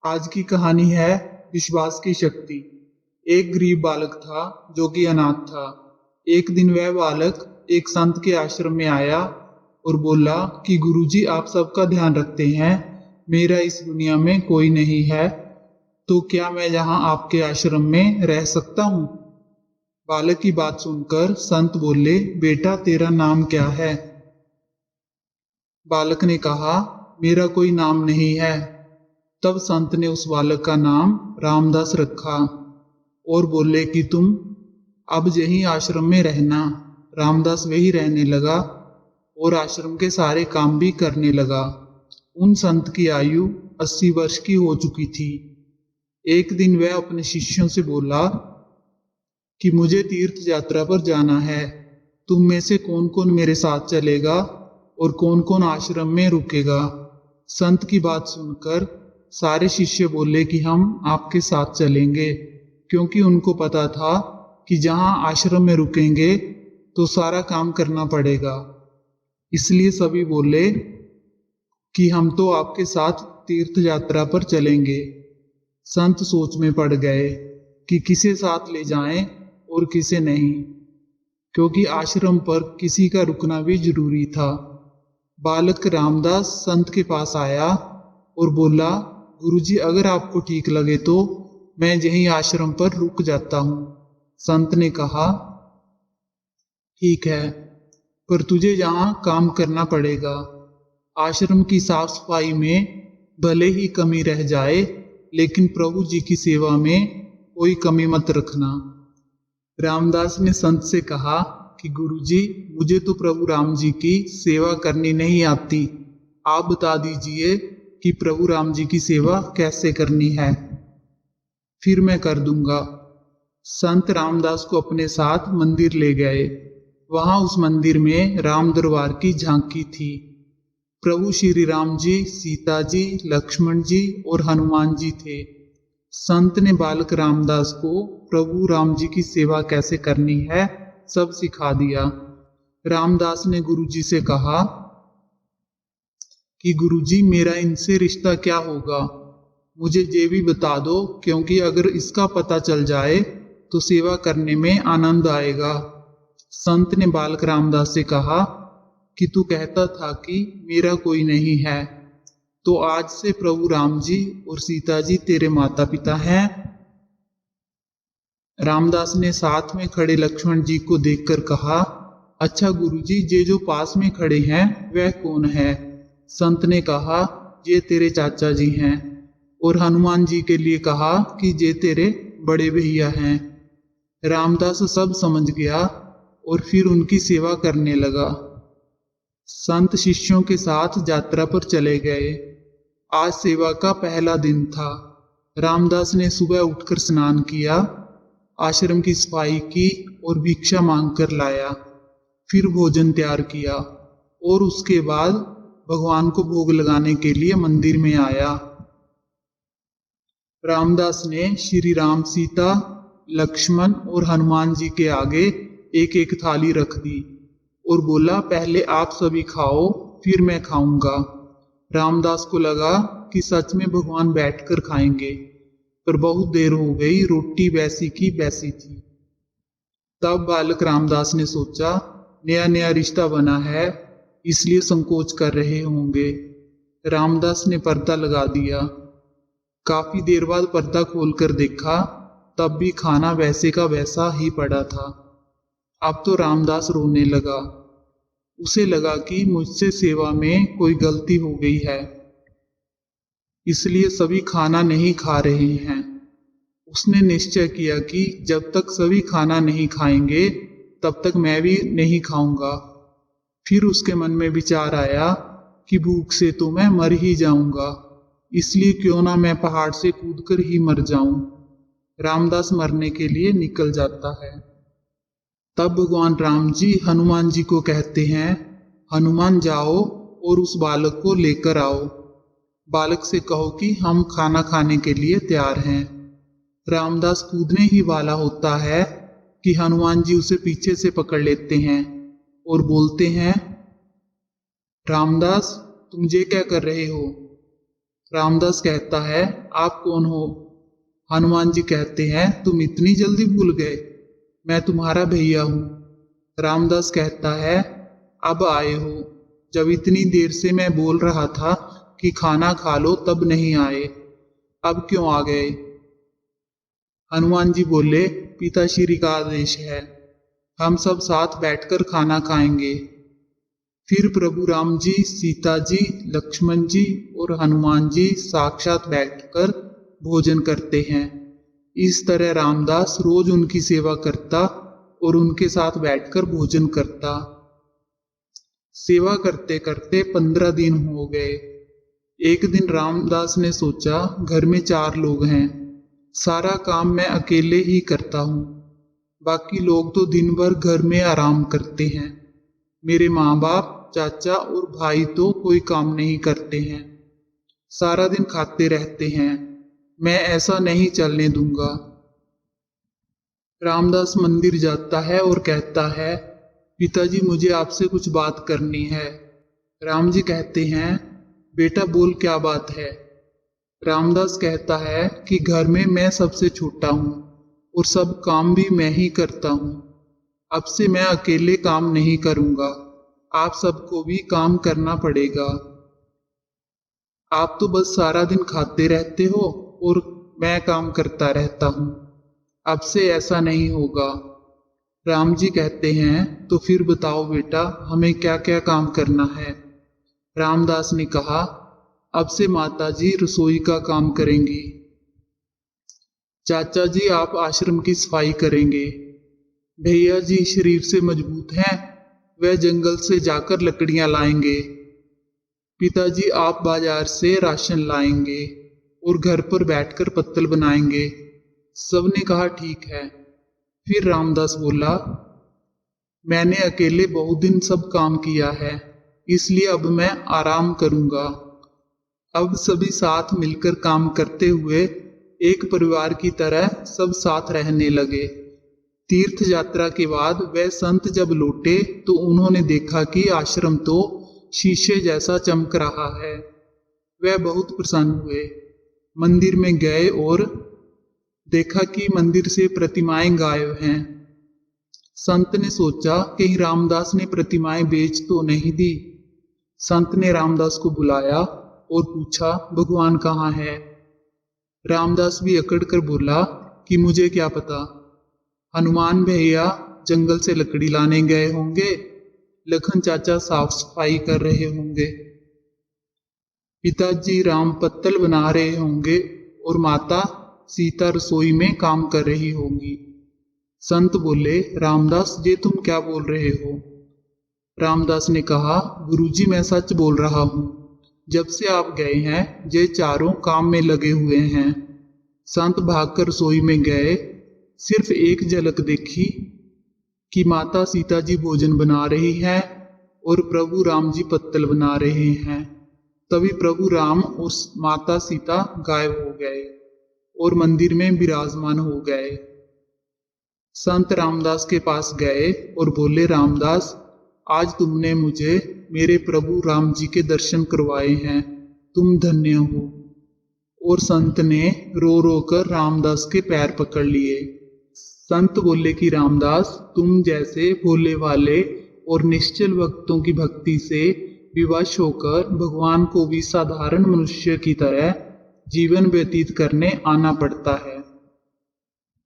आज की कहानी है विश्वास की शक्ति। एक गरीब बालक था जो कि अनाथ था। एक दिन वह बालक एक संत के आश्रम में आया और बोला कि गुरुजी आप सबका ध्यान रखते हैं, मेरा इस दुनिया में कोई नहीं है, तो क्या मैं यहाँ आपके आश्रम में रह सकता हूँ। बालक की बात सुनकर संत बोले, बेटा तेरा नाम क्या है। बालक ने कहा, मेरा कोई नाम नहीं है। तब संत ने उस बालक का नाम रामदास रखा और बोले कि तुम अब यही आश्रम में रहना। रामदास वही रहने लगा और आश्रम के सारे काम भी करने लगा। उन संत की आयु 80 वर्ष की हो चुकी थी। एक दिन वह अपने शिष्यों से बोला कि मुझे तीर्थ यात्रा पर जाना है, तुम में से कौन कौन मेरे साथ चलेगा और कौन कौन आश्रम में रुकेगा। संत की बात सुनकर सारे शिष्य बोले कि हम आपके साथ चलेंगे, क्योंकि उनको पता था कि जहाँ आश्रम में रुकेंगे तो सारा काम करना पड़ेगा। इसलिए सभी बोले कि हम तो आपके साथ तीर्थ यात्रा पर चलेंगे। संत सोच में पड़ गए कि किसे साथ ले जाएं और किसे नहीं, क्योंकि आश्रम पर किसी का रुकना भी जरूरी था। बालक रामदास संत के पास आया और बोला, गुरुजी अगर आपको ठीक लगे तो मैं यहीं आश्रम पर रुक जाता हूँ। संत ने कहा, ठीक है, पर तुझे यहाँ काम करना पड़ेगा। आश्रम की साफ सफाई में भले ही कमी रह जाए, लेकिन प्रभु जी की सेवा में कोई कमी मत रखना। रामदास ने संत से कहा कि गुरुजी मुझे तो प्रभु राम जी की सेवा करनी नहीं आती, आप बता दीजिए कि प्रभु राम जी की सेवा कैसे करनी है, फिर मैं कर दूंगा। संत रामदास को अपने साथ मंदिर ले गए। वहां उस मंदिर में राम दरबार की झांकी थी। प्रभु श्री राम जी, सीता जी, लक्ष्मण जी और हनुमान जी थे। संत ने बालक रामदास को प्रभु राम जी की सेवा कैसे करनी है सब सिखा दिया। रामदास ने गुरुजी से कहा कि गुरुजी मेरा इनसे रिश्ता क्या होगा, मुझे ये भी बता दो, क्योंकि अगर इसका पता चल जाए तो सेवा करने में आनंद आएगा। संत ने बालक रामदास से कहा कि तू कहता था कि मेरा कोई नहीं है, तो आज से प्रभु राम जी और सीता जी तेरे माता पिता हैं। रामदास ने साथ में खड़े लक्ष्मण जी को देखकर कहा, अच्छा गुरुजी ये जो पास में खड़े हैं वह कौन है। संत ने कहा, ये तेरे चाचा जी हैं, और हनुमान जी के लिए कहा कि ये तेरे बड़े भैया हैं। रामदास सब समझ गया और फिर उनकी सेवा करने लगा। संत शिष्यों के साथ यात्रा पर चले गए। आज सेवा का पहला दिन था। रामदास ने सुबह उठकर स्नान किया, आश्रम की सफाई की और भिक्षा मांग कर लाया। फिर भोजन तैयार किया और उसके बाद भगवान को भोग लगाने के लिए मंदिर में आया। रामदास ने श्री राम, सीता, लक्ष्मण और हनुमान जी के आगे एक एक थाली रख दी और बोला, पहले आप सभी खाओ फिर मैं खाऊंगा। रामदास को लगा कि सच में भगवान बैठकर खाएंगे, पर बहुत देर हो गई, रोटी वैसी की वैसी थी। तब बालक रामदास ने सोचा, नया नया रिश्ता बना है, इसलिए संकोच कर रहे होंगे। रामदास ने पर्दा लगा दिया। काफी देर बाद पर्दा खोलकर देखा, तब भी खाना वैसे का वैसा ही पड़ा था। अब तो रामदास रोने लगा। उसे लगा कि मुझसे सेवा में कोई गलती हो गई है, इसलिए सभी खाना नहीं खा रहे हैं। उसने निश्चय किया कि जब तक सभी खाना नहीं खाएंगे तब तक मैं भी नहीं खाऊंगा। फिर उसके मन में विचार आया कि भूख से तो मैं मर ही जाऊंगा, इसलिए क्यों ना मैं पहाड़ से कूदकर ही मर जाऊं। रामदास मरने के लिए निकल जाता है। तब भगवान राम जी हनुमान जी को कहते हैं, हनुमान जाओ और उस बालक को लेकर आओ। बालक से कहो कि हम खाना खाने के लिए तैयार हैं। रामदास कूदने ही वाला होता है कि हनुमान जी उसे पीछे से पकड़ लेते हैं और बोलते हैं, रामदास तुम ये क्या कर रहे हो। रामदास कहता है, आप कौन हो? हनुमान जी कहते हैं, तुम इतनी जल्दी भूल गए, मैं तुम्हारा भैया हूँ। रामदास कहता है, अब आए हो। जब इतनी देर से मैं बोल रहा था कि खाना खा लो तब नहीं आए, अब क्यों आ गए? हनुमान जी बोले, पिताश्री का आदेश है, हम सब साथ बैठकर खाना खाएंगे। फिर प्रभु राम जी, सीता जी, लक्ष्मण जी और हनुमान जी साक्षात बैठकर भोजन करते हैं। इस तरह रामदास रोज उनकी सेवा करता और उनके साथ बैठकर भोजन करता। सेवा करते करते 15 दिन हो गए। एक दिन रामदास ने सोचा, घर में 4 लोग हैं, सारा काम मैं अकेले ही करता हूँ, बाकी लोग तो दिन भर घर में आराम करते हैं। मेरे माँ बाप, चाचा और भाई तो कोई काम नहीं करते हैं, सारा दिन खाते रहते हैं। मैं ऐसा नहीं चलने दूंगा। रामदास मंदिर जाता है और कहता है, पिताजी मुझे आपसे कुछ बात करनी है। राम जी कहते हैं, बेटा बोल, क्या बात है? रामदास कहता है कि घर में मैं सबसे छोटा हूँ और सब काम भी मैं ही करता हूँ। अब से मैं अकेले काम नहीं करूँगा, आप सबको भी काम करना पड़ेगा। आप तो बस सारा दिन खाते रहते हो और मैं काम करता रहता हूँ, अब से ऐसा नहीं होगा। राम जी कहते हैं, तो फिर बताओ बेटा, हमें क्या क्या काम करना है? रामदास ने कहा, अब से माता जी रसोई का काम करेंगी, चाचा जी आप आश्रम की सफाई करेंगे, भैया जी शरीर से मजबूत हैं, वह जंगल से जाकर लकड़ियां लाएंगे, पिताजी आप बाजार से राशन लाएंगे और घर पर बैठकर पत्तल बनाएंगे। सबने कहा ठीक है। फिर रामदास बोला, मैंने अकेले बहुत दिन सब काम किया है, इसलिए अब मैं आराम करूंगा। अब सभी साथ मिलकर काम करते हुए एक परिवार की तरह सब साथ रहने लगे। तीर्थ यात्रा के बाद वह संत जब लौटे तो उन्होंने देखा कि आश्रम तो शीशे जैसा चमक रहा है। वह बहुत प्रसन्न हुए, मंदिर में गए और देखा कि मंदिर से प्रतिमाएं गायब हैं। संत ने सोचा कहीं रामदास ने प्रतिमाएं बेच तो नहीं दी। संत ने रामदास को बुलाया और पूछा, भगवान कहाँ है? रामदास भी अकड़ कर बोला कि मुझे क्या पता, हनुमान भैया जंगल से लकड़ी लाने गए होंगे, लखन चाचा साफ सफाई कर रहे होंगे, पिताजी राम पत्तल बना रहे होंगे और माता सीता रसोई में काम कर रही होंगी। संत बोले, रामदास ये तुम क्या बोल रहे हो? रामदास ने कहा, गुरुजी मैं सच बोल रहा हूँ, जब से आप गए हैं ये चारों काम में लगे हुए हैं। संत भागकर रसोई में गए, सिर्फ एक झलक देखी कि माता सीता जी भोजन बना रही है और प्रभु राम जी पत्तल बना रहे हैं। तभी प्रभु राम और माता सीता गायब हो गए और मंदिर में विराजमान हो गए। संत रामदास के पास गए और बोले, रामदास आज तुमने मुझे मेरे प्रभु राम जी के दर्शन करवाए हैं, तुम धन्य हो। और संत ने रो रो कर रामदास के पैर पकड़ लिए। संत बोले कि रामदास तुम जैसे भोले वाले और निश्चल भक्तों की भक्ति से विवश होकर भगवान को भी साधारण मनुष्य की तरह जीवन व्यतीत करने आना पड़ता है।